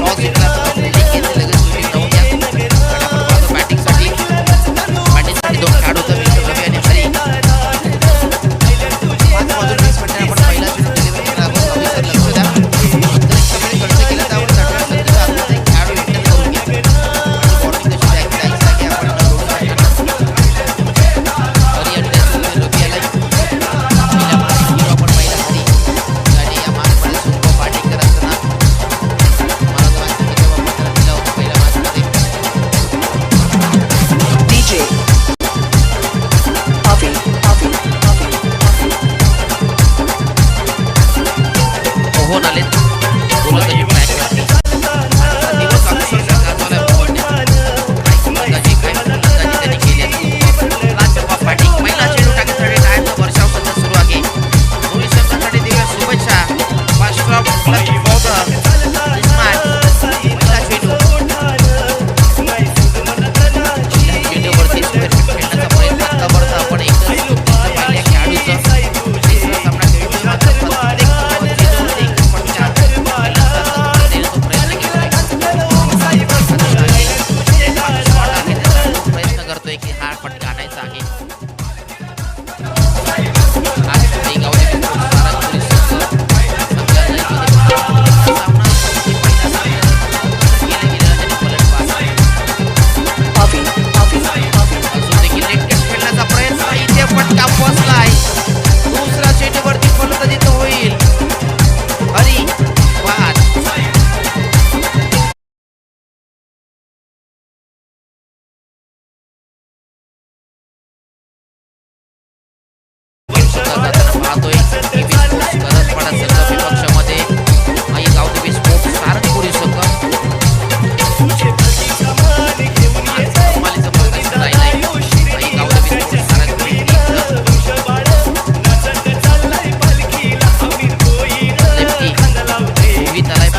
Toss जिंकला fielding घेतली लगेच शूटिंग लावून द्या आणि आपण पाहतो बॅटिंगसाठी दोन खेळाडू होते मिस्टर रवी आणि हरी 5 बाजून 20 मिनिटांनी आपण पहिला चेंडू डिलिव्हरी करणार आहोत ऑफिसर लक्ष द्या जर एका वेळी खर्च केला तर आपण 60 संधीचा आतमध्ये एक खेळाडू इंटर करून घ्या आणि बॉलिंग कशी द्यायची जागी आपण रोड हरी आणि त्यासोबत रवी आला पहिल्या मार्क आपण पहिला हरी आणि या मार्कमध्ये सुपर बॅटिंग करत असताना मला तर वाटतं की तेव्हा पत्र दिला होता पहिल्या मॅचमध्ये DJ Avi पोहून आले गोलंदाजी ट्रॅकवरती आजचा दिवस अक्षरशः गाजवलाय पोहण्यात गोलंदाजी त्यांनी केली आहे लाजवाब बॅटिंग पहिला चेंडू टाकण्यासाठी टाळ्यांचा वर्षाव सध्या सुरू आहे दोन्ही संघांसाठी दिव्या शुभेच्छा first of clutch for the this match पहिला चेंडू चेंडूवरती खेळण्याचा प्रयत्न आतापर्यंत आपण एकच पहिल्या खेळाडूचं तिसरा सामना खेळतोय मात्र प्रत्येक चेंडूवरती एकच फटका देण्याचा प्रयत्न केलाय शॉट आहे त्याचा प्रयत्न करतोय की हा फटका आणायचा आहे आज गावले सारंगपुरी सामना अजून देखील नेटकेट खेळण्याचा प्रयत्न इथे फटका बसलाय दुसरा चेंडूवरती फलंदाजी तर होईल हरी बाद पाहतोय गरजपाडा संघ विपक्षामध्ये आई गावदेवी स्पोर्ट्स सारंगपुरी संघ कमालीचं प्रदर्शन राहिलंय आई गावदेवी स्पोर्ट्स सारंगपुरी लेफ्टी रोहित आलाय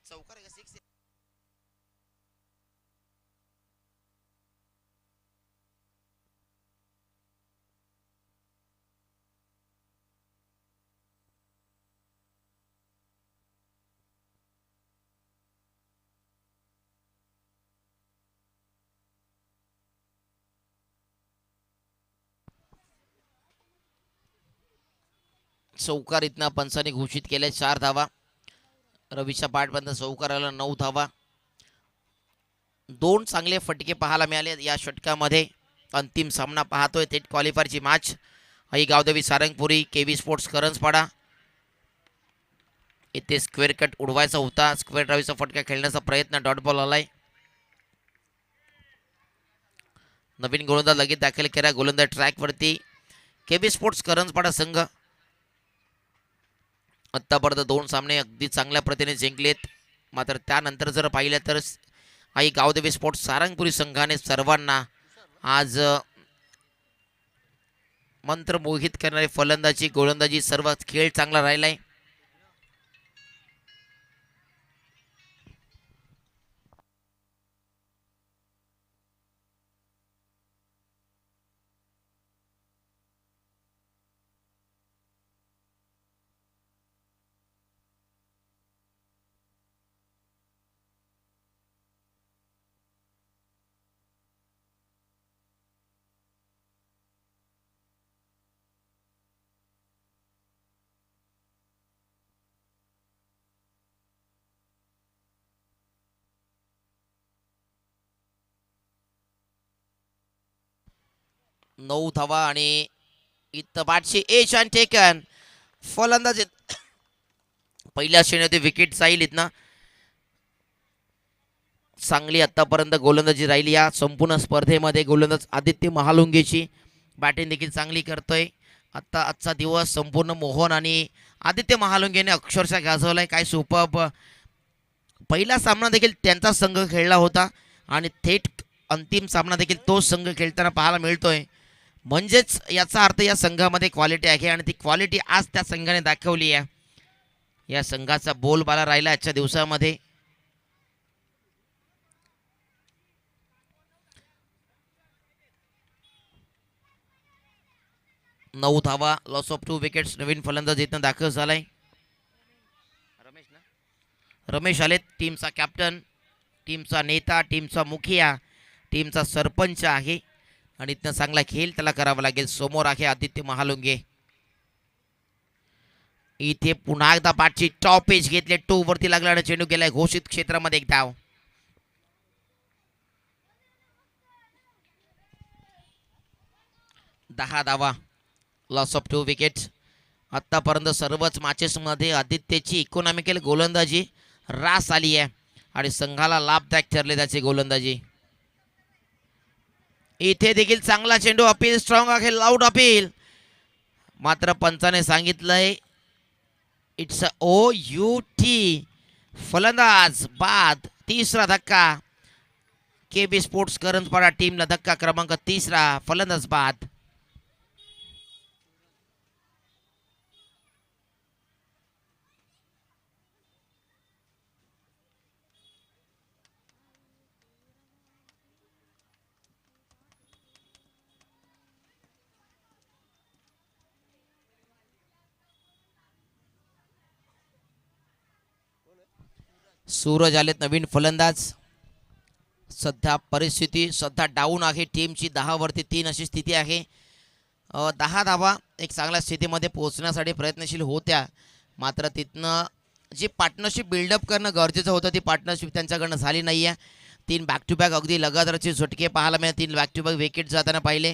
चौकार आहे का सिक्स चौकार इथनं पंचांनी घोषित केले. 4 धावा. रवीच्या पाठपर्यंत चौकार आला. 9 धावा. 2 चांगले फटके पाहायला मिळाले या षटकामध्ये. अंतिम सामना पाहतोय थेट क्वालिफायरची मॅच. आई गावदेवी सारंगपुरी केव्ही स्पोर्ट्स करंजपाडा. इथे स्क्वेअर कट उडवायचा होता. स्क्वेअर ड्राईव्हचा फटका खेळण्याचा प्रयत्न. डॉट बॉल आलाय. नवीन गोलंदाज लगेच दाखल केला गोलंदाज ट्रॅकवरती. केव्ही स्पोर्ट्स करंजपाडा संघ आत्तापर्यंत 2 सामने अगदी चांगल्या प्रतीने जिंकलेत. मात्र त्यानंतर जर पाहिलं तर आई गावदेवी स्पोर्ट्स सारंगपुरी संघाने सर्वांना आज मंत्रमोहित करणारी फलंदाजी गोलंदाजी सर्व खेळ चांगला राहिलाय. नऊ धावा आणि इथं बाटशी एच अँड टेकन. फलंदाज पहिल्या श्रेणीत विकेट जाईल. इथनं चांगली आतापर्यंत गोलंदाजी राहिली या संपूर्ण स्पर्धेमध्ये. गोलंदाज आदित्य महालुंगेची बॅटिंग देखील चांगली करतोय. आजचा दिवस संपूर्ण मोहन आणि आदित्य महालुंगेने अक्षरशः गाजवलाय. काय सुपर्ब. पहिला सामना देखील त्यांचा संघ खेळला होता आणि थेट अंतिम सामना देखील तो संघ खेळताना पाहायला मिळतोय. म्हणजेच याचा अर्थ या संघामध्ये क्वालिटी आहे आणि ती क्वालिटी आज त्या संघाने दाखवली आहे. या संघाचा बोलबाला राहिला आजच्या दिवसामध्ये. नऊ धावा. Loss of 2 wickets. नवीन फलंदाज इथं दाखल झालाय. रमेश आलेत. टीमचा कॅप्टन, टीमचा नेता, टीमचा मुखिया, टीमचा सरपंच आहे आणि इथनं चांगला खेळ त्याला करावा लागेल. समोर आहे आदित्य महालुंगे. इथे पुन्हा एकदा बॅटची टॉप एज घेतले. 2 वरती लागला आणि चेंडू गेलाय घोषित क्षेत्रामध्ये. एक धाव. दहा धावा. Loss of 2 wickets. आत्तापर्यंत सर्वच मॅचेसमध्ये आदित्यची इकॉनॉमिकल गोलंदाजी रास आली आहे आणि संघाला लाभदायक ठरले त्याची गोलंदाजी. इथे देखील चांगला चेंडू. अपील स्ट्रॉंग आहे. Loud appeal. मात्र पंचाने सांगितलंय इट्स OUT. फलंदाज बाद. तिसरा धक्का. केबी स्पोर्ट्स करंजपाडा टीमला धक्का क्रमांक 3. फलंदाज बाद. सूरज आलेत नवीन फलंदाज. सध्या परिस्थिती सध्या डाऊन आहे टीमची. 10 वरती 3 अशी स्थिती आहे. 10 धावा एक चांगल्या स्थितीमध्ये पोहोचण्यासाठी प्रयत्नशील होत्या. मात्र तिथनं जी पार्टनरशिप बिल्डअप करणं गरजेचं होतं ती पार्टनरशिप त्यांच्याकडनं झाली नाही आहे. 3 बॅक टू बॅक अगदी लगातारचे झटके पाहायला मिळाले. 3 बॅक टू बॅक विकेट जाताना पाहिले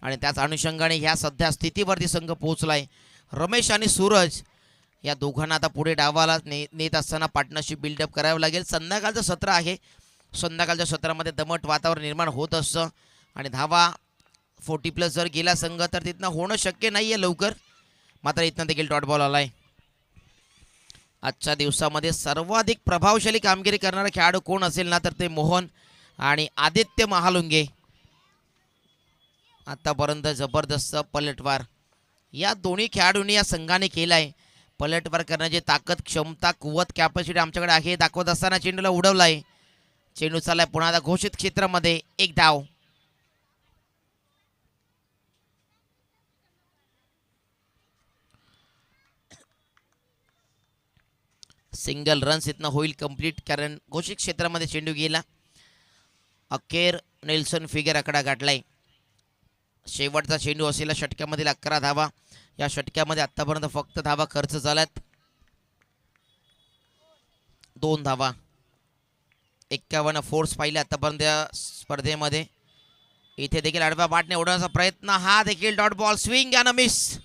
आणि त्याच अनुषंगाने ह्या सध्या स्थितीवरती संघ पोहोचला आहे. रमेश आणि सूरज या दोघांना आता पुढे डावाला नेत असताना पार्टनरशिप बिल्डअप करावं लागेल. संध्याकाळचं सत्र आहे. संध्याकाळच्या सत्रामध्ये दमट वातावरण निर्माण होत असतं आणि धावा 40+ जर गेला संघ तर तिथनं होणं शक्य नाही आहे लवकर. मात्र इथनं देखील डॉट बॉल आलाय. आजच्या दिवसामध्ये सर्वाधिक प्रभावशाली कामगिरी करणारा खेळाडू कोण असेल ना तर ते मोहन आणि आदित्य महालुंगे. आतापर्यंत जबरदस्त पलटवार या दोन्ही खेळाडूंनी या संघाने केलाय. पलटवार करण्याची ताकद, क्षमता, कुवत, कॅपॅसिटी आमच्याकडे आहे दाखवत असताना चेंडूला उडवलाय. चेंडू चाललाय पुन्हा आता घोषित क्षेत्रामध्ये. एक धाव. सिंगल रन्स इथनं होईल कंप्लीट कारण घोषित क्षेत्रामध्ये चेंडू गेला. अखेर नेल्सन फिगर आकडा गाठलाय. शेवटचा चेंडू असलेल्या षटक्यामधील 11 धावा. या षटक्यामध्ये आतापर्यंत फक्त धावा खर्च झाल्यात 2 धावा. 51 फोर्स पाहिले आतापर्यंत या स्पर्धेमध्ये. इथे देखील आडव्या बाटने उडवण्याचा प्रयत्न, हा देखील dot ball, swing and miss.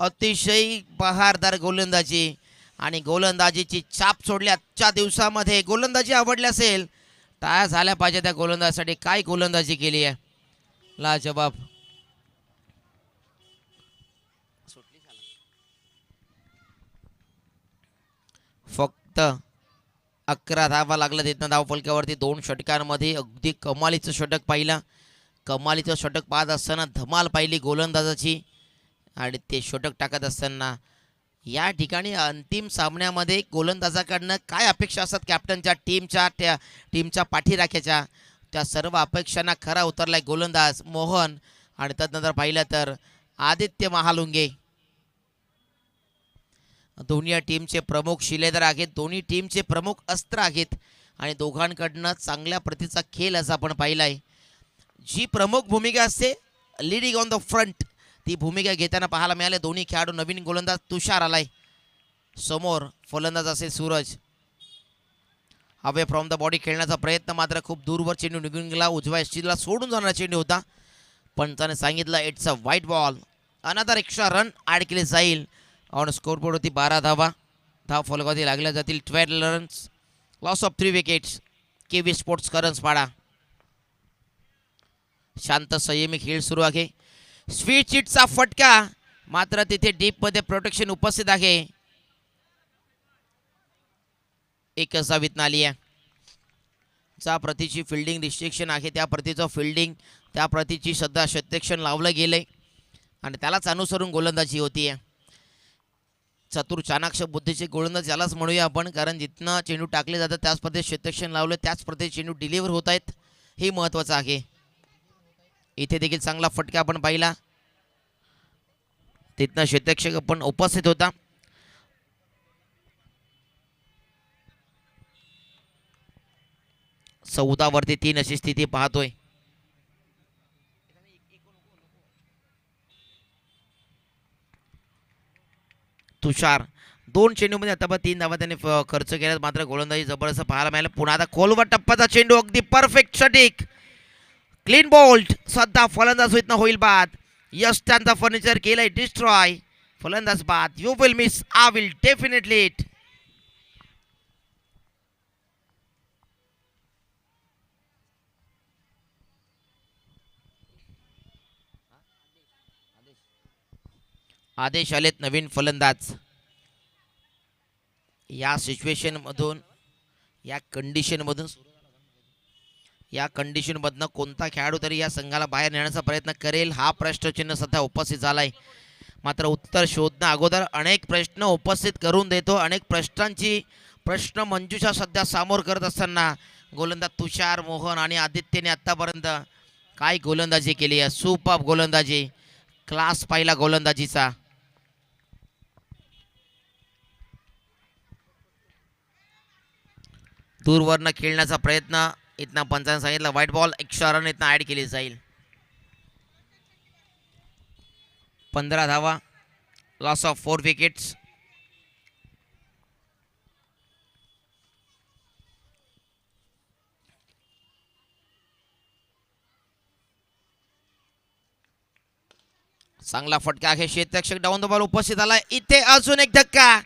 अतिशय बहारदार गोलंदाजी आणि गोलंदाजीची छाप सोडली आजच्या दिवसामध्ये. गोलंदाजी आवडली असेल, टाळ्या झाल्या पाहिजे त्या गोलंदाजीसाठी. काय गोलंदाजी केली आहे, लाजवाब. फक्त 11 धावा लागल्या तिथनं धावफलकावरती. 2 षटकांमध्ये अगदी कमालीचं षटक पाहिलं. कमालीचं षटक पाहत असताना धमाल पाहिली गोलंदाजाची. आणि ते षटक टाकत असताना या ठिकाणी अंतिम सामन्यामध्ये गोलंदाजाकडनं काय अपेक्षा असतात कॅप्टनच्या, टीमच्या पाठीराख्याच्या, त्या सर्व अपेक्षांना खरा उतरलाय गोलंदाज मोहन. आणि त्यानंतर पाहिलं तर आदित्य महालुंगे. दोन्ही टीमचे प्रमुख शिलेदार आहेत, दोन्ही टीमचे प्रमुख अस्त्र आहेत. आणि दोघांकडनं चांगल्या प्रतीचा खेळ असा आपण पाहिलाय. जी प्रमुख भूमिका असते लीडिंग ऑन द फ्रंट, ती भूमिका घेताना पाहायला मिळाले दोन्ही खेळाडू. नवीन गोलंदाज तुषार आलाय समोर, फलंदाज असेल Suraj. Away from the body खेळण्याचा प्रयत्न, मात्र खूप दूरवर चेंडू निघून गेला. उजव्या एसटीला सोडून जाणारा चेंडू होता. पंचाने सांगितलं it's a white ball. Another extra run add केले जाईल. ऑन स्कोरबोर्ड होती 12 धावा. धाव फलकावरती लागल्या जातील 12 runs. Loss of 3 wickets. KV sports Karanjpada. शांत संयमी खेळ सुरू आहे. स्वीट चिटचा फटका, मात्र तिथे डीपमध्ये प्रोटेक्शन उपस्थित आहे. एक सावित आली आहे. ज्या प्रतीची फिल्डिंग रिस्ट्रिक्शन आहे त्या प्रतीचं फिल्डिंग, त्या प्रतीची सध्या शतरक्षण लावलं गेलंय आणि त्यालाच अनुसरून गोलंदाजी होतीये. चतुर चाणाक्ष बुद्धीचे गोलंदाज यालाच म्हणूया आपण, कारण जिथनं चेंडू टाकले जातात त्याच प्रदेश शतरक्षण लावलं, त्याच प्रदेश चेंडू डिलिव्हर होत आहेत, हे महत्त्वाचं आहे. इथे देखील चांगला फटका आपण पाहिला. तिथनं क्षेत्ररक्षक पण उपस्थित होता. वरती 3 अशी स्थिती पाहतोय. तुषार 2 चेंडूमध्ये आता 3 धावा त्याने खर्च केल्यात, मात्र गोलंदाजी जबरदस्त पाहायला मिळालं. पुन्हा आता खोलवर टप्प्याचा चेंडू, अगदी परफेक्ट षटिक, क्लीन बोल्ट. सध्या फलंदाज होईल बाद. यश त्यांचा फर्निचर केलंय डिस्ट्रॉय. फलंदाज बाद. You will miss, I will definitely it. आदेश आलेत नवीन फलंदाज. या सिच्युएशन मधून, या कंडिशनमधनं कोणता खेळाडू तरी या संघाला बाहेर नेण्याचा प्रयत्न करेल, हा प्रश्नचिन्ह सध्या उपस्थित झालाय. मात्र उत्तर शोधण्या अगोदर अनेक प्रश्न उपस्थित करून देतो. अनेक प्रश्न मंजुषा सध्या सामोर करत असताना गोलंदाज तुषार, मोहन आणि आदित्यने आतापर्यंत काय गोलंदाजी केली आहे. सुपर गोलंदाजी, क्लास पाहिला गोलंदाजीचा. दूरवरनं खेळण्याचा प्रयत्न, इथनं पंचाने सांगितलं व्हाईट बॉल. एक्स्ट्रा रन इथनं ॲड केली जाईल. 15 धावा, लॉस ऑफ 4 विकेट्स. चांगला फटका आहे. क्षेत्ररक्षक डाऊन द बॉल उपस्थित आला. इथे अजून एक धक्का,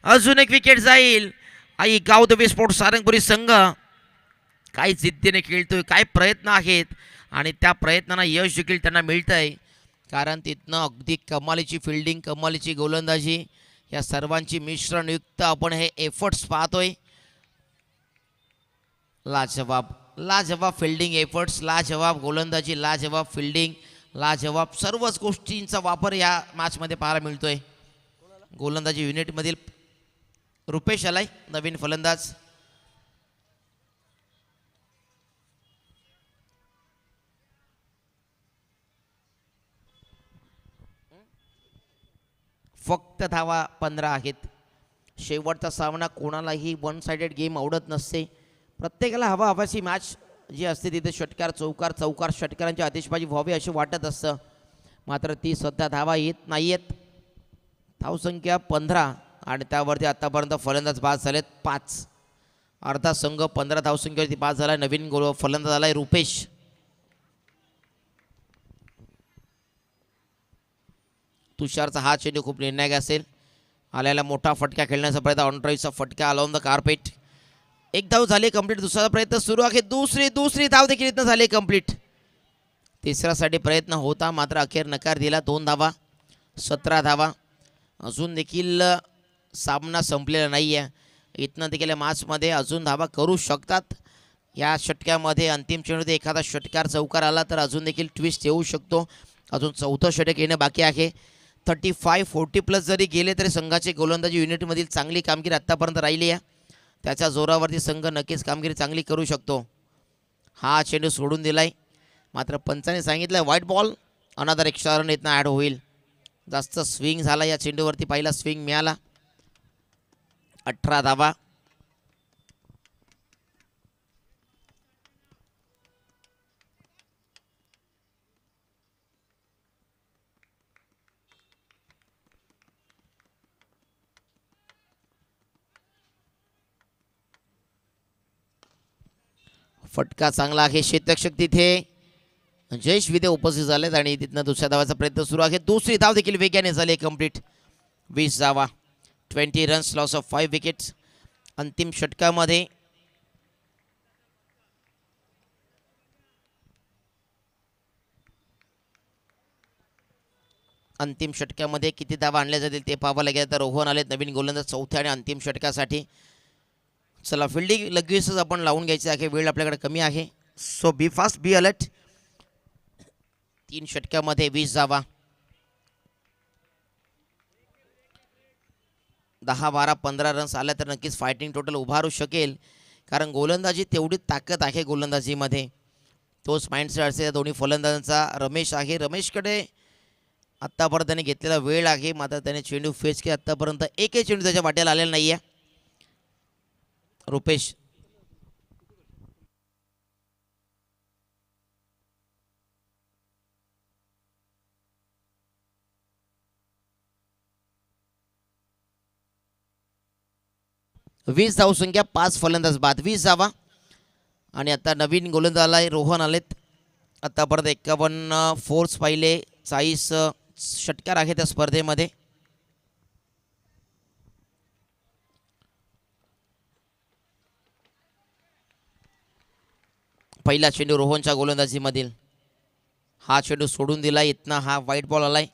अजून एक विकेट जाईल. आई गावदेवी स्पोर्ट्स सारंगपुरी संघ काय जिद्दीने खेळतोय, काय प्रयत्न आहेत आणि त्या प्रयत्नांना यश देखील त्यांना मिळतंय. कारण तिथनं अगदी कमालीची फिल्डिंग, कमालीची गोलंदाजी, या सर्वांची मिश्रणयुक्त आपण हे एफर्ट्स पाहतोय. लाजवाब फिल्डिंग एफर्ट्स, लाजवाब गोलंदाजी, लाजवाब फिल्डिंग, लाजवाब सर्वच गोष्टींचा वापर या मॅचमध्ये पाहायला मिळतोय. गोलंदाजी युनिटमधील रुपेश आलाय नवीन फलंदाज. फक्त धावा 15 आहेत. शेवटचा सामना कोणालाही वन साइडेड गेम आवडत नसते. प्रत्येकाला हवाशी मॅच जी असते तिथे षटकार चौकार चौकार षटकारांची आतिषबाजी व्हावी असे वाटत असतं, मात्र ती सध्या धावा येत नाही आहेत. धावसंख्या 15 आणि त्यावरती आतापर्यंत फलंदाज बाद झालेत 5. अर्धा संघ 15 धावसंख्येवरती बाद झाला. नवीन फलंदाज आलाय रुपेश. तुषारचा हा चेंडू खूप निर्णायक असेल. आल्याला मोठा फटका खेळण्याचा प्रयत्न, ऑनड्राईव्हचा फटका ऑन द कार्पेट. एक धाव झाली कंप्लीट. दुसरा प्रयत्न सुरू आहे. दुसरी धाव देखील इथं झाली कंप्लीट. तिसऱ्यासाठी प्रयत्न होता मात्र अखेर नकार दिला. 2 धावा 17 धावा. अजून देखील सामना संपलेला नाही आहे. इथनं देखील मॅचमध्ये अजून धावा करू शकतात. या षटक्यामध्ये अंतिम चेंडूत एखादा षटकार चौकार आला तर अजून देखील ट्विस्ट येऊ शकतो. अजून चौथं षटक येणं बाकी आहे. 35-40 प्लस जरी गेले तरी संघाचे गोलंदाजी युनिटमधील चांगली कामगिरी आत्तापर्यंत राहिली आहे. त्याच्या जोरावरती संघ नक्कीच कामगिरी चांगली करू शकतो. हा चेंडू सोडून दिलाय मात्र पंचाने सांगितलं white ball. Another extra run इथनं ॲड होईल. जास्त स्विंग झाला या चेंडूवरती. पहिला स्विंग मिळाला. 18 धावा. फटका चांगला आहे. क्षेत्ररक्षक तिथे जयेश विदे उपस्थित झालेत आणि तिथनं दुसऱ्या धावाचा प्रयत्न सुरू आहे. दुसरी धाव देखील वेगाने झाली कंप्लीट. 20 धावा. 20 रन्स, लॉस ऑफ 5 विकेट्स. अंतिम षटकामध्ये किती धावा आणल्या जातील ते पाहावं लागेल. तर रोहन आलेत नवीन गोलंदाज चौथ्या आणि अंतिम षटकासाठी. चला फिल्डिंग लगेचच आपण लावून घ्यायची आहे. वेळ आपल्याकडे कमी आहे. So be fast, be alert. 3 षटकामध्ये 20 धावा. 10, 12, 15 रन्स आल्या तर नक्कीच फायटिंग टोटल उभारू शकेल. कारण गोलंदाजी तेवढी ताकद आहे गोलंदाजीमध्ये. तोच माइंडसेट असेल दोन्ही फलंदाजांचा. रमेश आहे. रमेशकडे आत्तापर्यंत त्याने घेतलेला वेळ आहे मात्र त्याने चेंडू फेस केला. आत्तापर्यंत एकही चेंडू त्याच्या वाट्याला आलेला नाही आहे. रुपेश वीस धावसंख्या 5 फलंदाज बाद. 20 धावा. आणि आता नवीन गोलंदाज आलाय रोहन आलेत. आतापर्यंत 51 फोर्स पाहिले. 40 षटकार आहे त्या स्पर्धेमध्ये. पहिला चेंडू रोहनच्या गोलंदाजीमधील. हा चेंडू सोडून दिला. इथनं हा व्हाईट बॉल आलाय.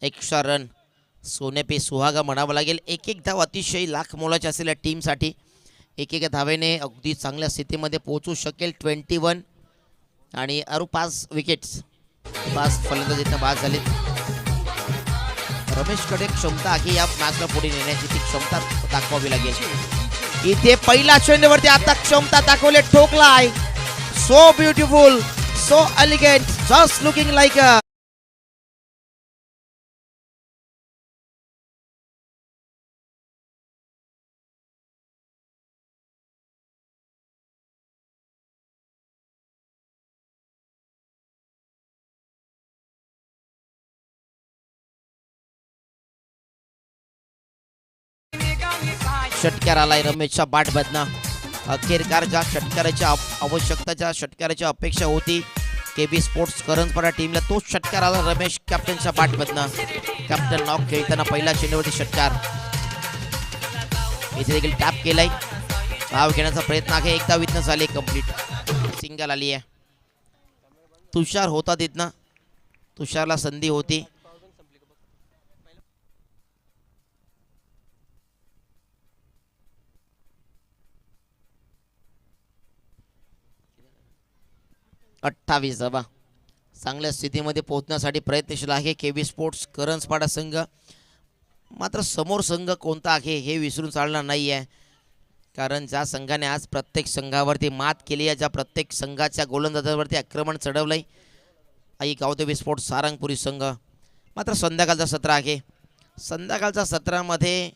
Extra run. सोने पे सुहागा म्हणावं लागेल. एक धाव अतिशय लाख मोलाची असेल या टीमसाठी. एक धावेने अगदी चांगल्या स्थितीमध्ये पोहोचू शकेल. 21 आणि 5 विकेट्स. 5 फलंदाज इथं बाद झालेत. रमेशकडे क्षमता आहे या मॅचला पुढे नेण्याची. ती क्षमता दाखवावी लागेल. इथे पहिला चेंडूवरती आता क्षमता दाखवले. ठोकलाय. So beautiful, so elegant, just looking like a षटकार आलाय रमेशच्या बॅटमधनं. अखेरकार ज्या षटकाराची आवश्यकता, ज्या षटकाराची अपेक्षा होती KB स्पोर्ट्स करंजपाडा टीमला, तोच षटकार आला रमेश कॅप्टनच्या बॅटमधनं. कॅप्टन नॉक खेळताना पहिला चेंडूवरती षटकार. इथे देखील टॅप केलाय. धाव घेण्याचा प्रयत्न आहे. एक धाव इथनं झाली कंप्लीट. सिंगल आली आहे. तुषार होता तिथनं. तुषारला संधी होती. अठ्ठावीस धावा. चांगल्या स्थितीमध्ये पोहोचण्यासाठी प्रयत्नशील आहे KB स्पोर्ट्स करंजपाडा संघ. मात्र समोर संघ कोणता आहे हे विसरून चालणार नाही आहे. कारण ज्या संघाने आज प्रत्येक संघावरती मात केली आहे, ज्या प्रत्येक संघाच्या गोलंदाजावरती आक्रमण चढवलं आहे, आई गावदेवी स्पोर्ट्स सारंगपुरी संघ. मात्र संध्याकाळचा सत्र आहे. संध्याकाळच्या सत्रामध्ये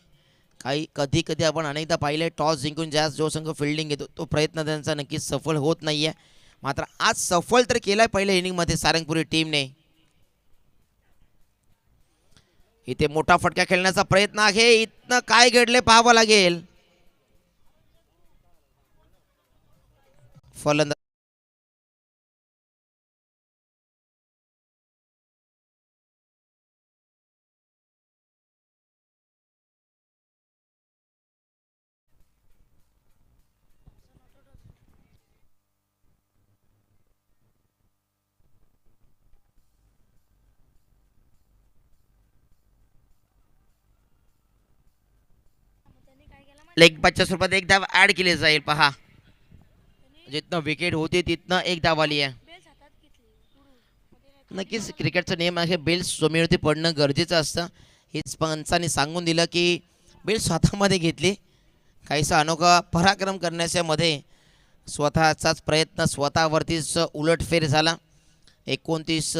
कधी कधी आपण अनेकदा पाहिलं, टॉस जिंकून जो संघ फिल्डिंग घेतो तो प्रयत्न त्यांचा नक्कीच सफल होत नाही आहे. मात्र आज सफल तर केलाय पहिल्या इनिंगमध्ये सारंगपुरी टीमने. इथे मोठा फटका खेळण्याचा प्रयत्न आहे. इथनं काय घडले पाहावं लागेल. फलंदाज लेग बॅटच्या स्वरूपात एक धाव ऍड केली जाईल. पहा जिथनं विकेट होती तिथनं एक धाव आली आहे. नक्कीच क्रिकेटचा नियम आहे, बेल्स जमिनीवरती पडणं गरजेचं असतं. हेच पंचांनी सांगून दिलं की बेल्स हातामध्ये घेतली. काहीसा अनोखा पराक्रम करण्याच्या मध्ये स्वतःचाच प्रयत्न स्वतःवरतीच उलटफेर झाला. 29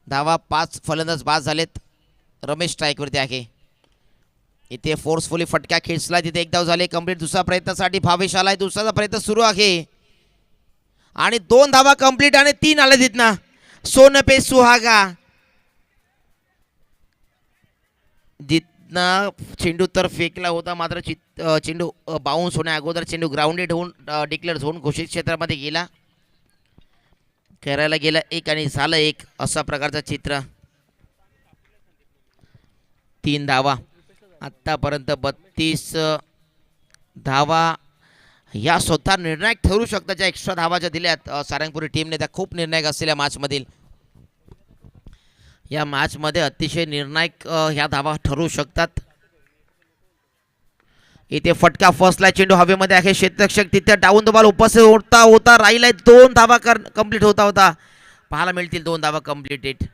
धावा, 5 फलंदाज बाद झालेत. रमेश स्ट्राईकवरती आहे. इथे फोर्सफुली फटका खेचला, तिथे एक धाव झाले कंप्लीट. दुसऱ्या प्रयत्नासाठी भावेश आलाय. दुसरा प्रयत्न सुरू आहे आणि 2 धावा कंप्लीट आणि 3 आले तिथनं. सोन पे सुहागा. जिथनं चेंडू तर फेकला होता, मात्र चेंडू बाउन्स होण्या अगोदर चेंडू ग्राउंडेड होऊन डिक्लेअर झोन घोषित क्षेत्रामध्ये गेला. करायला गेला 1 आणि झालं 1, असा प्रकारचं चित्र. 3 धावा आत्तापर्यंत. 32 धावा या स्वतः निर्णायक ठरू शकतात. ज्या एक्स्ट्रा धावा ज्या दिल्यात सारंगपुरी टीमने, त्या खूप निर्णायक असलेल्या मॅचमधील. या मॅचमध्ये अतिशय निर्णायक ह्या धावा ठरू शकतात. इथे फटका फर्स्टला, चेंडू हवेमध्ये आहे. क्षेत्ररक्षक तिथे डाऊन द बॉल उपस्थित होता राहिलाय. 2 धावा कंप्लीट होता. पाहायला मिळतील 2 धावा कंप्लीटेड.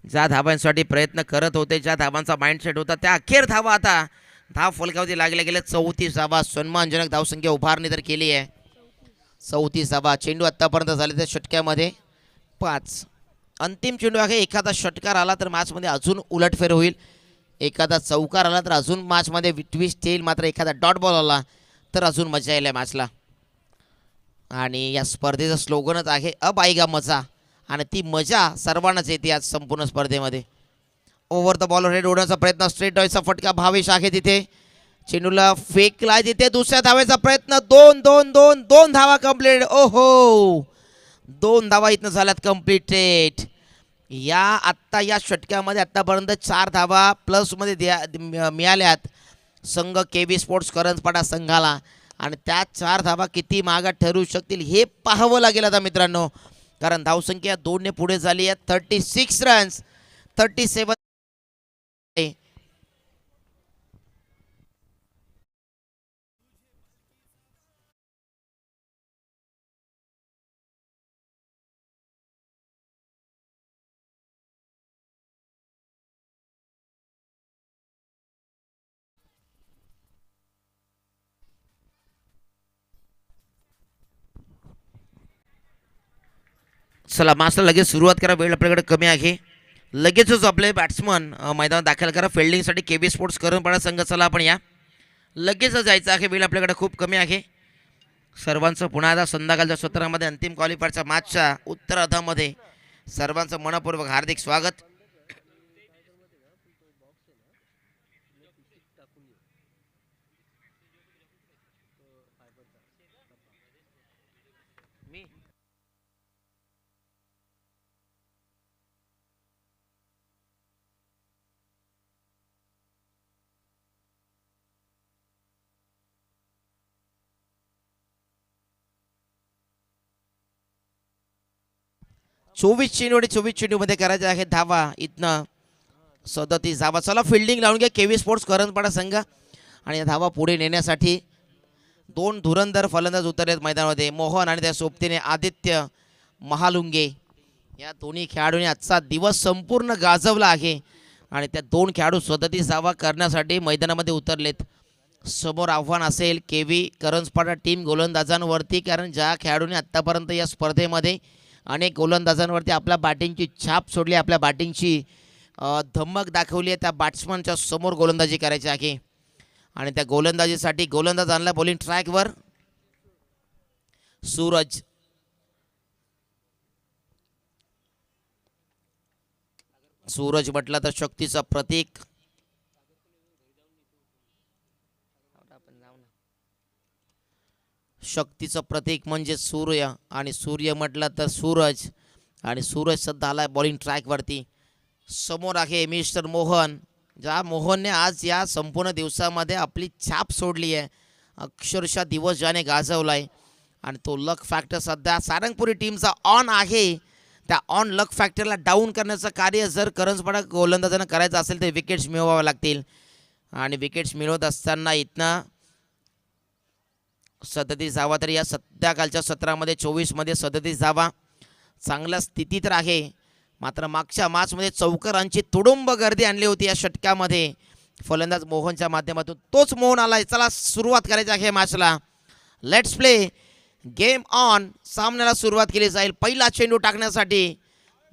ज्या धावांसाठी प्रयत्न करत होते, ज्या धावांचा माइंडसेट होता, त्या अखेर धावा आता धाव फलकावरती लागल्या गेल्या. 34 धावा, सन्मानजनक धावसंख्या उभारणी तर केली आहे. 34 धावा. चेंडू आत्तापर्यंत झाले त्या षटक्यामध्ये 5. अंतिम चेंडू आहे. एखादा षटकार आला तर मॅचमध्ये अजून उलटफेर होईल. एखादा चौकार आला तर अजून मॅचमध्ये ट्विस्ट येईल. मात्र एखादा डॉट बॉल आला तर अजून मजा येईल मॅचला. आणि या स्पर्धेचं स्लोगनच आहे अब आएगा मजा. आणि ती मजा सर्वांनाच येते आज संपूर्ण स्पर्धेमध्ये. ओव्हर द बॉलवर हेड ओढण्याचा प्रयत्न, स्ट्रेट डॉयचा फटका भावेश आहे तिथे. चेंडूला फेकलाय तिथे. दुसऱ्या धावेचा प्रयत्न. 2 धावा कंप्लीट. ओहो, 2 धावा इथनं झाल्यात कंप्लीटेड. या षटक्यामध्ये आत्तापर्यंत 4 धावा प्लसमध्ये मिळाल्यात संघ केव्ही स्पोर्ट्स करंजपाडा संघाला. आणि त्या 4 धावा किती मागात ठरू शकतील हे पाहावं लागेल आता मित्रांनो. कारण धावसंख्या 2ने पुढे झाली आहे. 36 रन्स. 37. चला मास्टर लगेच सुरुवात करा. वेळ आपल्याकडे कमी आहे. लगेचच आपले बॅट्समन मैदानात दाखल करा. फिल्डिंगसाठी केव्ही स्पोर्ट्स करंजपाडा संघ. चला आपण या लगेचच जायचं आहे. वेळ आपल्याकडे खूप कमी आहे. सर्वांचं पुन्हा एकदा संध्याकाळच्या सत्रामध्ये अंतिम क्वालिफायरच्या मॅचच्या उत्तरार्धामध्ये सर्वांचं मनपूर्वक हार्दिक स्वागत. चोवीस चेंडूमध्ये करायचे आहे धावा. इथनं 37 धावा. चला फिल्डिंग लावून घ्या केव्ही स्पोर्ट्स करंजपाडा संघ. आणि या धावा पुढे नेण्यासाठी 2 धुरंधर फलंदाज उतरलेत मैदानामध्ये. मोहन आणि त्या सोबतीने आदित्य महालुंगे. या दोन्ही खेळाडूंनी आजचा दिवस संपूर्ण गाजवला आहे. आणि त्या 2 खेळाडू 37 धावा करण्यासाठी मैदानामध्ये उतरलेत. समोर आव्हान असेल केव्ही करंजपाडा टीम गोलंदाजांवरती. कारण ज्या खेळाडूंनी आत्तापर्यंत या स्पर्धेमध्ये अनेक गोलंदाजांवरती आपल्या बॅटिंगची छाप सोडली, आपल्या बॅटिंगची धमक दाखवली आहे, त्या बॅट्समनच्या समोर गोलंदाजी करायची आहे. आणि त्या गोलंदाजीसाठी गोलंदाज आणला बॉलिंग ट्रॅकवर. सूरज सूरज म्हटलं तर शक्तीचं प्रतीक. शक्तीचं प्रतीक म्हणजे सूर्य आणि सूर्य म्हटलं तर सूरज आणि सूरज सध्या आलाय बॉलिंग ट्रॅकवरती. समोर आहे मिस्टर मोहन, ज्या मोहनने आज या संपूर्ण दिवसामध्ये आपली छाप सोडली आहे. अक्षरशः दिवस ज्याने गाजवलाय आणि तो लक फॅक्टर सध्या सारंगपुरी टीमचा ऑन आहे. त्या ऑन लक फॅक्टरला डाऊन करण्याचं कार्य जर करंजपाडा गोलंदाजांना करायचं असेल तर विकेट्स मिळवाव्या लागतील आणि विकेट्स मिळवत असताना इथनं 37 धावा. तर या सध्याकालच्या सत्रामध्ये 24मध्ये 37 धावा चांगल्या स्थितीत आहे. मात्र मागच्या मॅचमध्ये चौकारांची तुडुंब गर्दी आणली होती या षटकामध्ये फलंदाज मोहनच्या माध्यमातून. तोच मोहन आलाय. चला सुरुवात करायची आहे मॅचला. Let's play game on. सामन्याला सुरुवात केली जाईल. पहिला चेंडू टाकण्यासाठी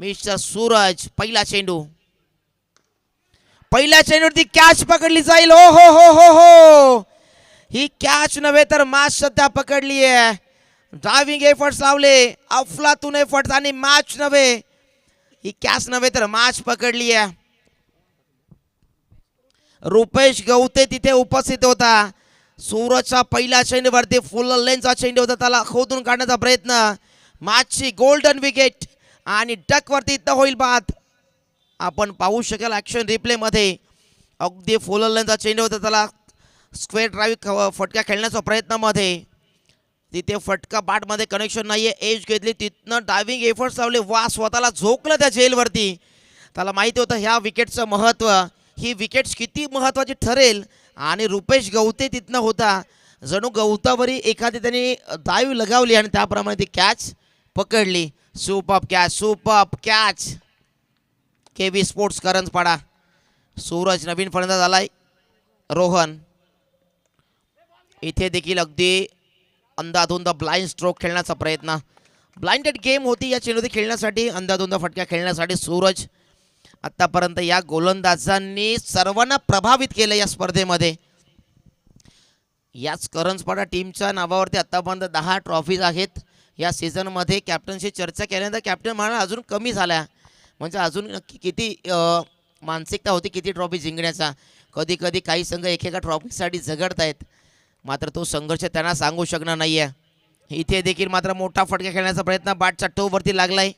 मिस्टर सूरज. पहिला चेंडू, पहिल्या चेंडूवरती कॅच पकडली जाईल. हो हो हो हो हो, ही कॅच नव्हे तर मॅच सध्या पकडली आहे. ड्रायव्हिंग एफर्ट्स लावले, अफलातून एफर्ट्स आणि मॅच नव्हे, ही कॅच नव्हे तर मॅच पकडली आहे. रुपेश गवते तिथे उपस्थित होता. सूरजच्या पहिल्या चेंडूवरती फुल लेनचा चेंडू होता, त्याला खोदून काढण्याचा प्रयत्न. मॅचची गोल्डन विकेट आणि डकवरती इथं होईल बाद. आपण पाहू शकाल ॲक्शन रिप्लेमध्ये अगदी फुल लेनचा चेंडू होता, त्याला स्क्वेअर ड्राईव्ह फटका खेळण्याच्या प्रयत्नामध्ये तिथे फटका बॅटमध्ये कनेक्शन नाही आहे. एज घेतली, तिथनं डायव्हिंग एफर्ट्स लावले. वा, स्वतःला झोकलं त्या जेलवरती. त्याला माहिती होतं ह्या विकेटचं महत्त्व, ही विकेट्स किती महत्त्वाची ठरेल. आणि रुपेश गवते तिथनं होता, जणू गवतावरी एखादी त्यांनी डाईव्ह लगावली आणि त्याप्रमाणे ती कॅच पकडली. Super catch, super catch. KB sports Karanjpada. Suraj नवीन फलंदाज आलाय. रोहन इथे देखील अगदी अंधाधुंद ब्लाइंड स्ट्रोक खेळण्याचा प्रयत्न. ब्लाइंडेड गेम होती या चेंडूमध्ये खेळण्यासाठी, अंधाधुंद फटका खेळण्यासाठी. सूरज आत्तापर्यंत या गोलंदाजांनी सर्वांना प्रभावित केलं या स्पर्धेमध्ये. याच करंजपाडा टीमच्या नावावरती आत्तापर्यंत 10 ट्रॉफीज आहेत या सीझनमध्ये. कॅप्टनशी चर्चा केल्यानंतर कॅप्टन म्हणाला अजून कमी झाल्या, म्हणजे अजून किती मानसिकता होती किती ट्रॉफी जिंकण्याचा. कधी कधी काही संघ एकेका ट्रॉफीसाठी झगडत आहेत, मात्र तो संघर्ष त्यांना सांगू शकणार नाही आहे. इथे देखील मात्र मोठा फटका खेळण्याचा प्रयत्न बॅटच्या टोवरती लागलाय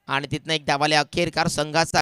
आणि तिथनं एक धावाले अखेरकार संघाचा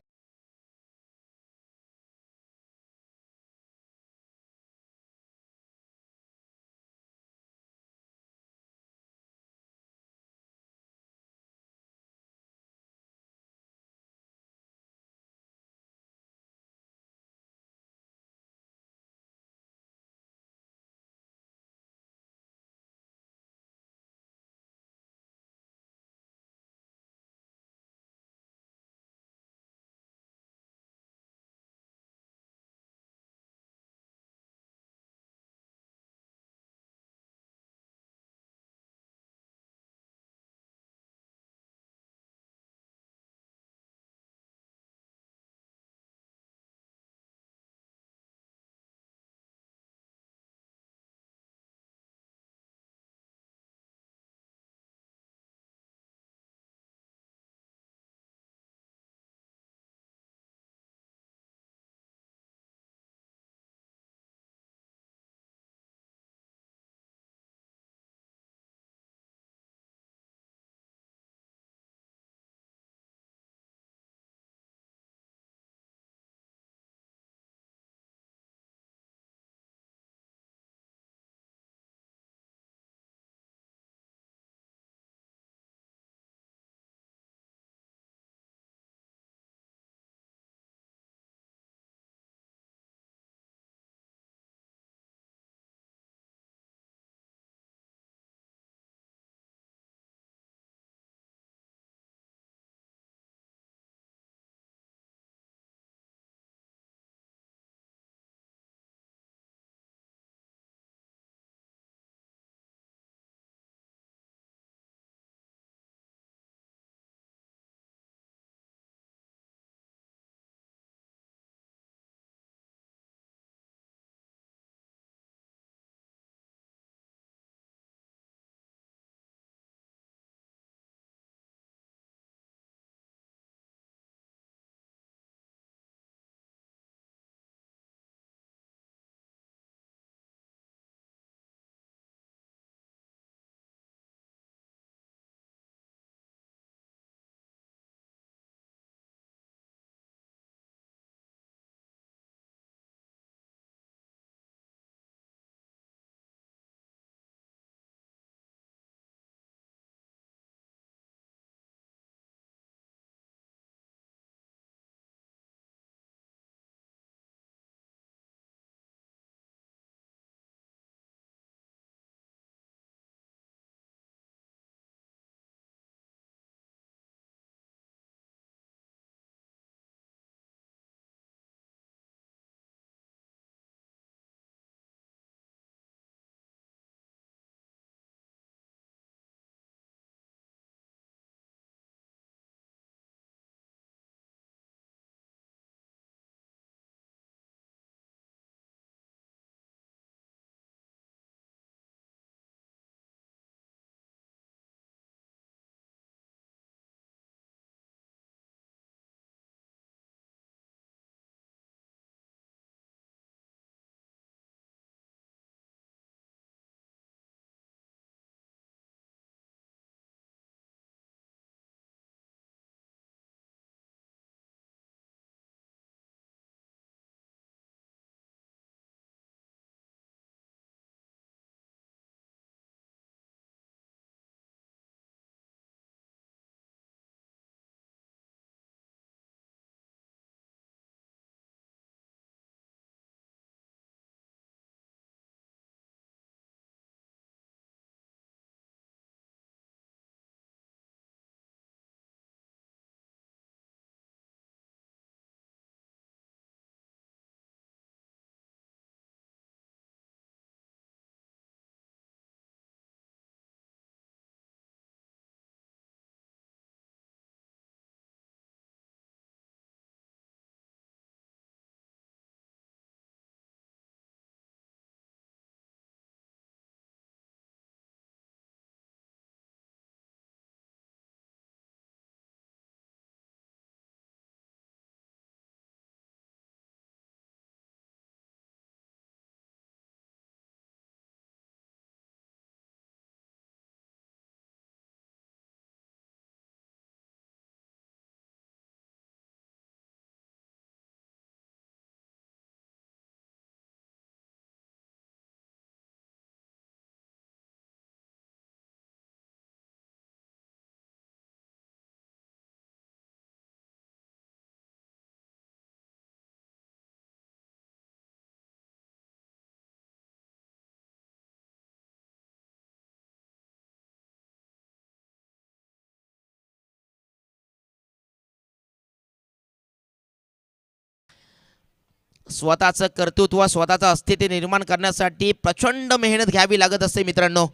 स्वतःचं कर्तृत्व स्वतःचं अस्तित्व निर्माण करण्यासाठी प्रचंड मेहनत घ्यावी लागत असते मित्रांनो,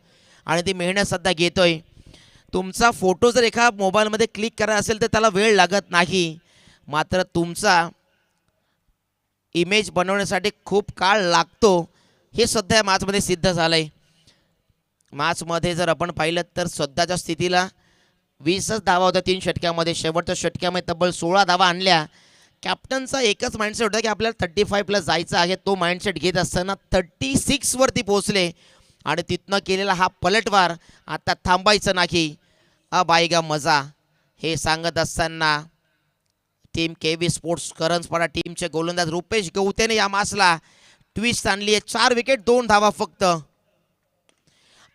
आणि ती मेहनत सध्या घेतोय. तुमचा फोटो जर एका मोबाईलमध्ये क्लिक करायचा असेल तर त्याला वेळ लागत नाही, मात्र तुमचा इमेज बनवण्यासाठी खूप काळ लागतो. हे सध्या मॅचमध्ये सिद्ध झालं आहे. मॅचमध्ये जर आपण पाहिलं तर सध्याच्या स्थितीला 20च धावा होत्या 3 षटक्यामध्ये. शेवटच्या षटक्यामध्ये तब्बल 16 धावा आणल्या. कॅप्टनचा एकच माइंडसेट होता की आपल्याला 35 जायचं आहे. तो माइंडसेट घेत असताना 36 वरती पोहोचले आणि तिथनं केलेला हा पलटवार आता थांबायचं नाही. अब आएगा मजा हे सांगत असताना टीम केवी स्पोर्ट्स करंजपाडा टीमचे गोलंदाज रुपेश गवतेने या मासला ट्विस्ट आणली आहे. 4 विकेट 2 धावा फक्त.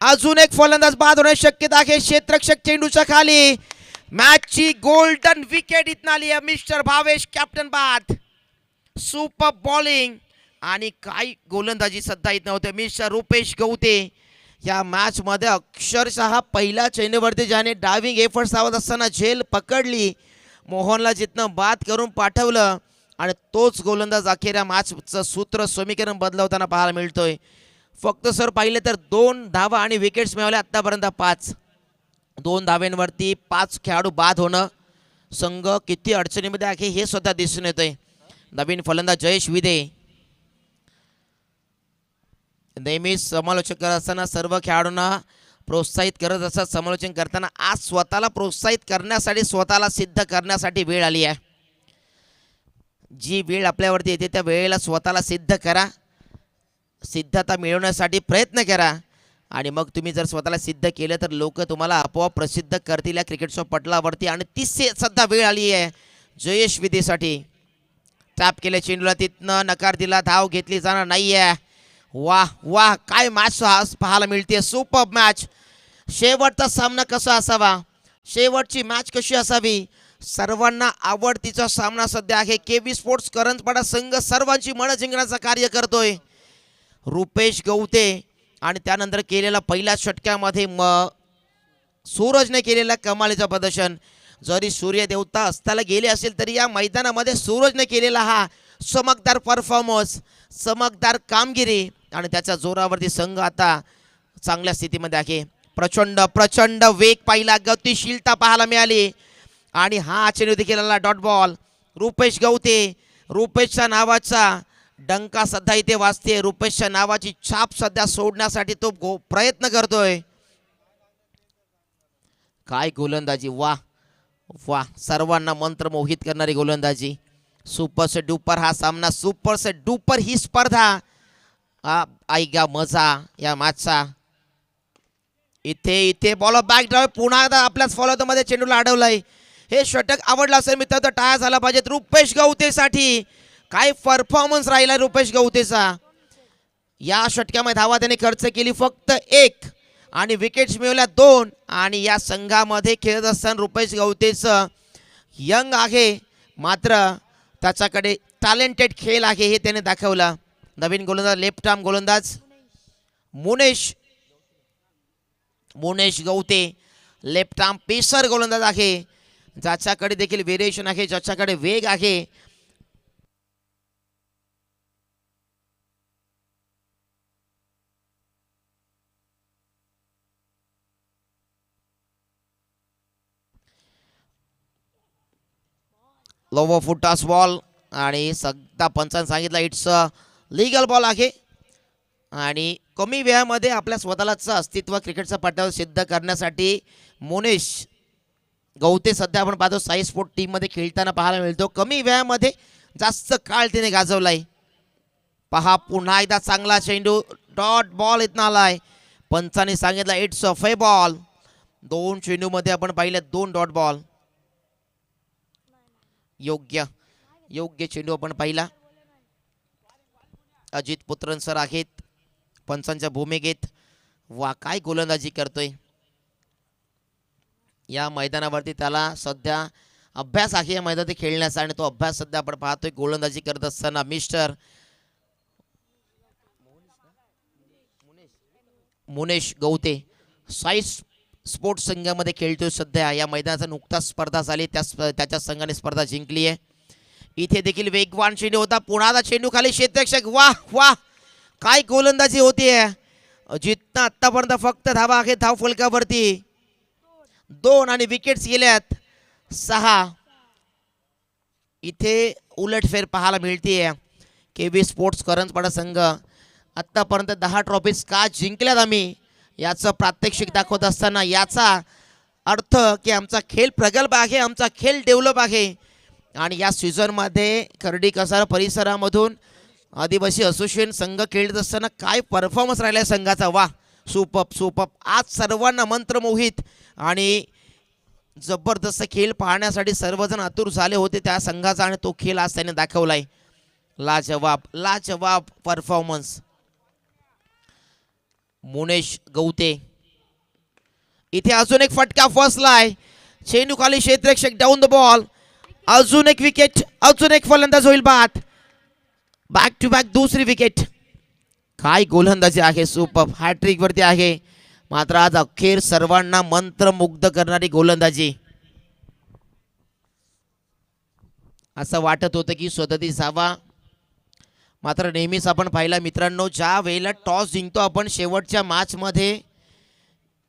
अजून एक फलंदाज बाद होण्याची शक्यता आहे. क्षेत्ररक्षक चेंडूच्या खाली. मॅचची गोल्डन विकेट इथं आली आहे. मिस्टर भावेश कॅप्टन बाद. सुपर बॉलिंग आणि काय गोलंदाजी सध्या इथं होते. मिस्टर रुपेश गवते या मॅच मध्ये अक्षरशः पहिल्या चेंडूवरती ज्याने डायव्हिंग एफर्ट्स लावत असताना झेल पकडली, मोहनला जिथनं बाद करून पाठवलं आणि तोच गोलंदाज अखेर या मॅचचं सूत्र समीकरण बदलवताना पाहायला मिळतोय. फक्त सर पाहिले तर 2 धावा आणि विकेट्स मिळवल्या आतापर्यंत 5. 2 धाव्यांवरती 5 खेळाडू बाद होणं संघ किती अडचणीमध्ये आहे हे सुद्धा दिसून येतंय. नवीन फलंदाज जयेश विदे नेहमीच समालोचन करत असताना सर्व खेळाडूंना प्रोत्साहित करत असतात. समालोचन करताना आज स्वतःला प्रोत्साहित करण्यासाठी, स्वतःला सिद्ध करण्यासाठी वेळ आली आहे. जी वेळ आपल्यावरती येते त्या वेळेला स्वतःला सिद्ध करा, सिद्धता मिळवण्यासाठी प्रयत्न करा आणि मग तुम्ही जर स्वतःला सिद्ध केलं तर लोक तुम्हाला आपोआप प्रसिद्ध करतील या क्रिकेटच्या पटलावरती. आणि ती सध्या वेळ आली आहे जयेश विदेसाठी. टॅप केले चेंडूला, तिथनं नकार दिला, धाव घेतली जाणार नाही आहे. वाह वाह, काय मॅच पाहायला मिळते. Super match. शेवटचा सामना कसा असावा, शेवटची मॅच कशी असावी, सर्वांना आवडतीचा सामना सध्या आहे. केवी स्पोर्ट्स करंजपाडा संघ सर्वांची मनं जिंकण्याचं कार्य करतोय. रुपेश गवते आणि त्यानंतर केलेला पहिल्या षटक्यामध्ये सूरजने केलेला कमालीचं प्रदर्शन. जरी सूर्यदेवता अस्ताला गेले असेल तरी या मैदानामध्ये सूरजने केलेला हा चमकदार परफॉर्मन्स, चमकदार कामगिरी आणि त्याच्या जोरावरती संघ आता चांगल्या स्थितीमध्ये आहे. प्रचंड प्रचंड वेग पाहिला, गतिशीलता पाहायला मिळाली आणि हा चेंडू देखील आला डॉट बॉल. रुपेश गवते, रुपेशच्या नावाचा डंका सध्या इथे वाजते. रुपेशच्या नावाची छाप सध्या सोडण्यासाठी तो प्रयत्न करतोय. काय गोलंदाजी, वा वा, सर्वांना मंत्रमोहित करणारी गोलंदाजी. सुपर से डुपर हा सामना, सुपर से डुपर ही स्पर्धा. आएगा मजा या मॅचचा. इथे इथे बॉल बॅक ड्राइव्ह पुन्हा एकदा आपल्याच फॉलोमध्ये चेंडूला अडवलाय. हे षटक आवडलं असेल मित्र तर टाळ्या झाला पाहिजेत रुपेश गवतेसाठी. काय परफॉर्मन्स राहिला रुपेश गवतेचा. या षटक्यामध्ये धावा त्याने खर्च केली फक्त 1 आणि विकेट्स मिळवल्या 2. आणि या संघामध्ये खेळत असताना रुपेश गवतेचं यंग आहे, मात्र त्याच्याकडे टॅलेंटेड खेळ आहे हे त्याने दाखवलं. नवीन गोलंदाज लेफ्ट आर्म गोलंदाज मुनेश गवते, लेफ्ट आर्म पेसर गोलंदाज आहे, ज्याच्याकडे देखील व्हेरिएशन आहे, ज्याच्याकडे वेग आहे. लोवर फुटास बॉल आणि सध्या पंचांनी सांगितलं इट्स लीगल बॉल आहे. आणि कमी वेळामध्ये आपल्या स्वतःलाच अस्तित्व क्रिकेटच्या पट्ट्यावर सिद्ध करण्यासाठी मुनेश गवते सध्या आपण पाहतो साई स्पोर्ट टीममध्ये खेळताना पाहायला मिळतो. कमी वेळामध्ये जास्त काळ तिने गाजवलाय. पहा पुन्हा एकदा चांगला चेंडू डॉट बॉल इथं आलाय. पंचांनी सांगितलं इट्स अ फे बॉल. 2 चेंडूमध्ये आपण पाहिलं 2 डॉट बॉल. योग्य चेंडू आपण पाहिला. अजित पुत्रन सर आहेत पंचांच्या भूमिकेत. वा काय गोलंदाजी करतोय. या मैदानावरती त्याला सध्या अभ्यास आहे या मैदानात खेळण्याचा आणि तो अभ्यास सध्या आपण पाहतोय. गोलंदाजी करत असताना मिस्टर मुनेश गवते साई स्पोर्ट्स संघामध्ये खेळतोय सध्या. या मैदानाचा नुकताच स्पर्धा झाली, त्याच्या संघाने स्पर्धा जिंकली आहे. इथे देखील वेगवान चेंडू होता. पुन्हा चेंडू खाली क्षेत्ररक्षक. वाह वाह, काय गोलंदाजी होतीये. जितना आतापर्यंत फक्त धावा आहे धाव फलकावरती 2 आणि विकेट्स गेल्यात 6. इथे उलटफेर पाहायला मिळतीये. केबी स्पोर्ट्स करंजपाडा संघ आत्तापर्यंत 10 ट्रॉफीज का जिंकल्यात आम्ही याचं प्रात्यक्षिक दाखवत असताना याचा अर्थ की आमचा खेळ प्रगल्भ आहे, आमचा खेळ डेव्हलप आहे. आणि या सीझनमध्ये खर्डी कसारा परिसरामधून आदिवासी असोसिएशन संघ खेळत असताना काय परफॉर्मन्स राहिला संघाचा. वा, सुपअप सुपअप. आज सर्वांना मंत्रमोहित आणि जबरदस्त खेळ पाहण्यासाठी सर्वजण आतुर झाले होते त्या संघाचा आणि तो खेळ आज त्याने दाखवलाय. लाजवाब लाजवाब परफॉर्मन्स. मुनेश गवते इथे अजून एक फटका फसलाय. चेंडू खाली क्षेत्ररक्षक डाऊन द बॉल. अजून एक विकेट, अजून एक फलंदाज होईल बाद. बॅक टू बॅक दुसरी विकेट. काय गोलंदाजी आहे, सुपर हॅट्रिक वरती आहे. मात्र आज अखेर सर्वांना मंत्रमुग्ध करणारी गोलंदाजी. असं वाटत होतं की स्वतःची जावा. मात्र नेहमीच आपण पाहिला मित्रांनो, ज्या वेळेला टॉस जिंकतो आपण शेवटच्या मॅचमध्ये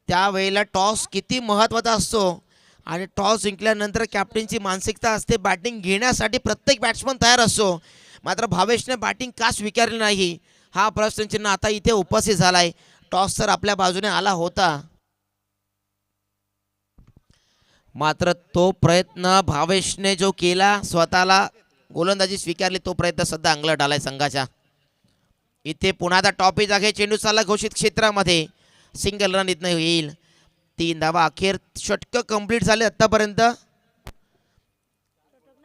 त्यावेळेला टॉस किती महत्त्वाचा असतो. आणि टॉस जिंकल्यानंतर कॅप्टनची मानसिकता असते बॅटिंग घेण्यासाठी प्रत्येक बॅट्समन तयार असतो. मात्र भावेशने बॅटिंग का स्वीकारली नाही हा प्रश्नचिन्ह आता इथे उपस्थित झालाय. टॉस तर आपल्या बाजूने आला होता, मात्र तो प्रयत्न भावेशने जो केला स्वतःला गोलंदाजी स्वीकारली तो प्रयत्न सध्या अंगलट आलाय संघाच्या. इथे पुन्हा टॉपिक आहे. चेंडू चालला घोषित क्षेत्रामध्ये. सिंगल रन इथनं येईल. 3 धावा. अखेर षटकं कंप्लीट झाले आतापर्यंत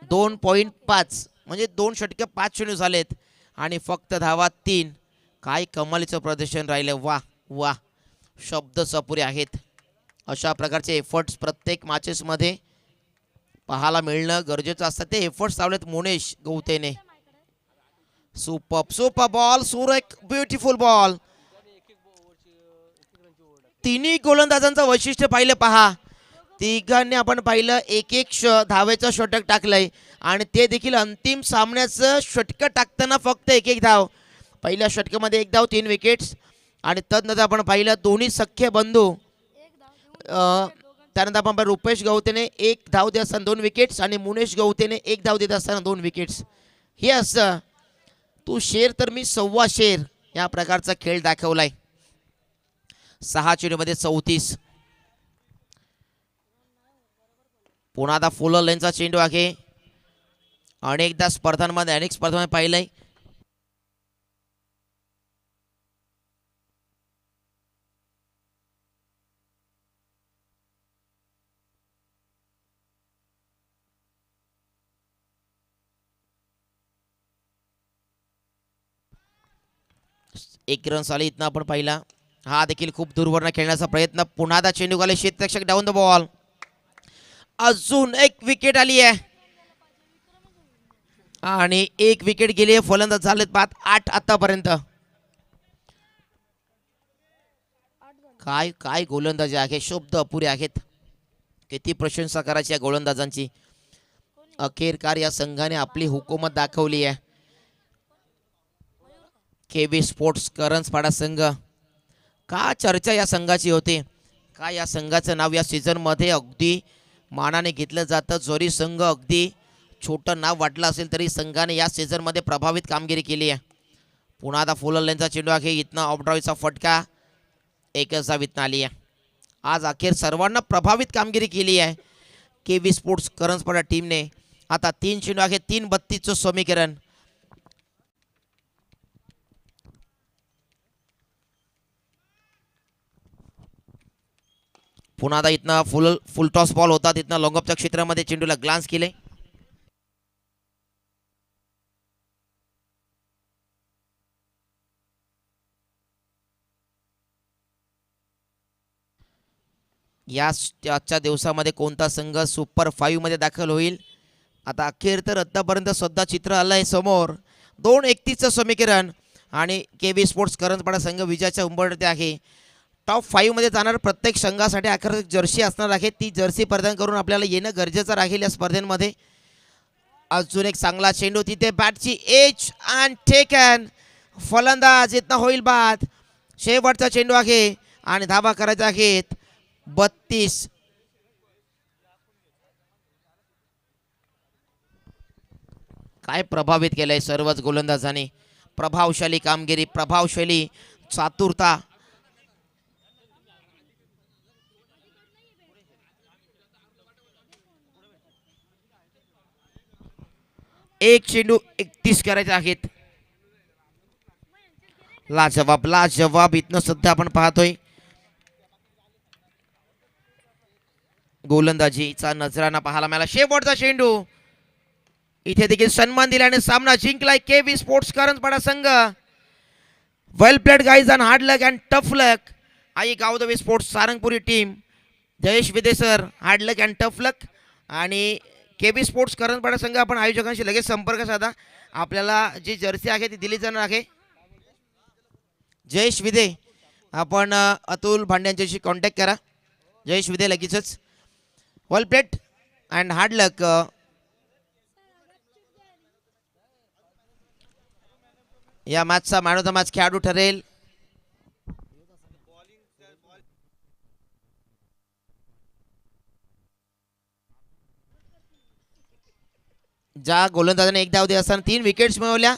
2.5 म्हणजे 2 षटकं 5 चेंडू झालेत आणि फक्त धावा 3. काय कमालीचं प्रदर्शन राहिलं. वा वा, शब्द सपुरे आहेत. अशा प्रकारचे एफर्ट्स प्रत्येक मॅचेसमध्ये पाहायला मिळणं गरजेचं असतं. ते एफर्ट्स लावलेत मुनेश गवतेने. सुपर सुपर बॉल, सुरेख ब्युटिफुल बॉल. तिन्ही गोलंदाजांचं वैशिष्ट्य पाहिलं पहा. तिघांनी आपण पाहिलं एक एक धावेचं षटक टाकलंय आणि ते देखील अंतिम सामन्याचं षटकं टाकताना फक्त एक एक धाव. पहिल्या षटकामध्ये 1 धाव 3 विकेट्स आणि तदनंतर आपण पाहिलं दोन्ही सख्खे बंधू. त्यानंतर आपण रुपेश गवतेने 1 धाव देत असताना 2 विकेट्स आणि मुनेश गवतेने 1 धाव देत असताना 2 विकेट्स. हे असं तू शेर तर मी सव्वा शेर या प्रकारचा खेळ दाखवलाय. 6 चेंडूमध्ये 34. पुन्हा फुल लेनचा चेंडू आहे. अनेक स्पर्धांमध्ये पाहिलंय. एक रन साली इथनं आपण पाहिला. हा देखील खूप दूरवरनं खेळण्याचा प्रयत्न. पुन्हा चेंडू खाली क्षेत्ररक्षक डाऊन द बॉल. अजून एक विकेट आली आहे आणि 1 विकेट गेली आहे. फलंदाज झालेत बाद 8 आतापर्यंत. काय काय गोलंदाजी आहे, शब्द अपुरे आहेत. किती प्रशंसा करायची या गोलंदाजांची. अखेरकार या संघाने आपली हुकूमत दाखवली आहे. केबी स्पोर्ट्स करंजपाडा संघ. का चर्चा या संघाची होते, का या संघाचं नाव या सीझनमध्ये अगदी मानाने घेतलं जातं. जरी संघ अगदी छोटं नाव वाटलं असेल तरी संघाने या सीझनमध्ये प्रभावित कामगिरी केली आहे. पुन्हा फुल लेनचा चेंडू आहे. इथनं ऑफड्राईव्हचा फटका 1 धाव इथनं आली आहे. आज अखेर सर्वांना प्रभावित कामगिरी केली आहे केबी स्पोर्ट्स करंजपाडा टीमने. आता 3 चेंडू आहे. 3-32चं समीकरण. पुन्हा इथनं फुल टॉस बॉल होता. तिथनं लॉंगअपच्या क्षेत्रामध्ये चेंडूला ग्लान्स केले. या आजच्या दिवसामध्ये कोणता संघ सुपर 5 मध्ये दाखल होईल. आता अखेर तर आतापर्यंत सुद्धा चित्र आलंय समोर. 2-31चं समीकरण आणि केबी स्पोर्ट्स करंजपाडा संघ विजयाच्या उंबरठ्यात आहे. टॉप 5 मध्ये जाणार प्रत्येक संघासाठी आकर्षक जर्सी असणार आहे. ती जर्सी परिधान करून आपल्याला येणं गरजेचं राहील या स्पर्धेमध्ये. अजून एक चांगला चेंडू तिथे बॅटची एज अँड टेकन. फलंदाज इथनं होईल बाद. शेवटचा चेंडू आहे आणि धावा करायचा आहेत 32. काय प्रभावित केलंय सर्वच गोलंदाजांनी. प्रभावशाली कामगिरी, प्रभावशाली चातुरता. एक चेंडू 31 करायचे आहेत. लाजवाब लाजवाब इथनं सध्या आपण पाहतोय गोलंदाजीचा नजराना पाहायला मिळाला. शेवटचा चेंडू इथे देखील सन्मान दिल्याने सामना जिंकलाय केव्ही स्पोर्ट्स करंजपाडा संघ. Well played guys and hard luck and tough luck. Aai Gavdeve sports Sarangpuri team, Jayesh Vide sir, hard luck and tough luck. आणि केव्ही स्पोर्ट्स करंजपाडा संघ आपण आयोजकांशी लगेच संपर्क साधा. आपल्याला जी जर्सी आहे ती दिली जाणार आहे. जयेश विदे, आपण अतुल भांड्यांच्याशी कॉन्टॅक्ट करा. जयेश विदे लगेचच. वेल प्लेड अँड हार्ड लक. या मॅचचा मॅन ऑफ द मॅच खेळाडू ठरेल ज्या गोलंदाजाने एक धाव दिली असताना 3 विकेट्स मिळवल्या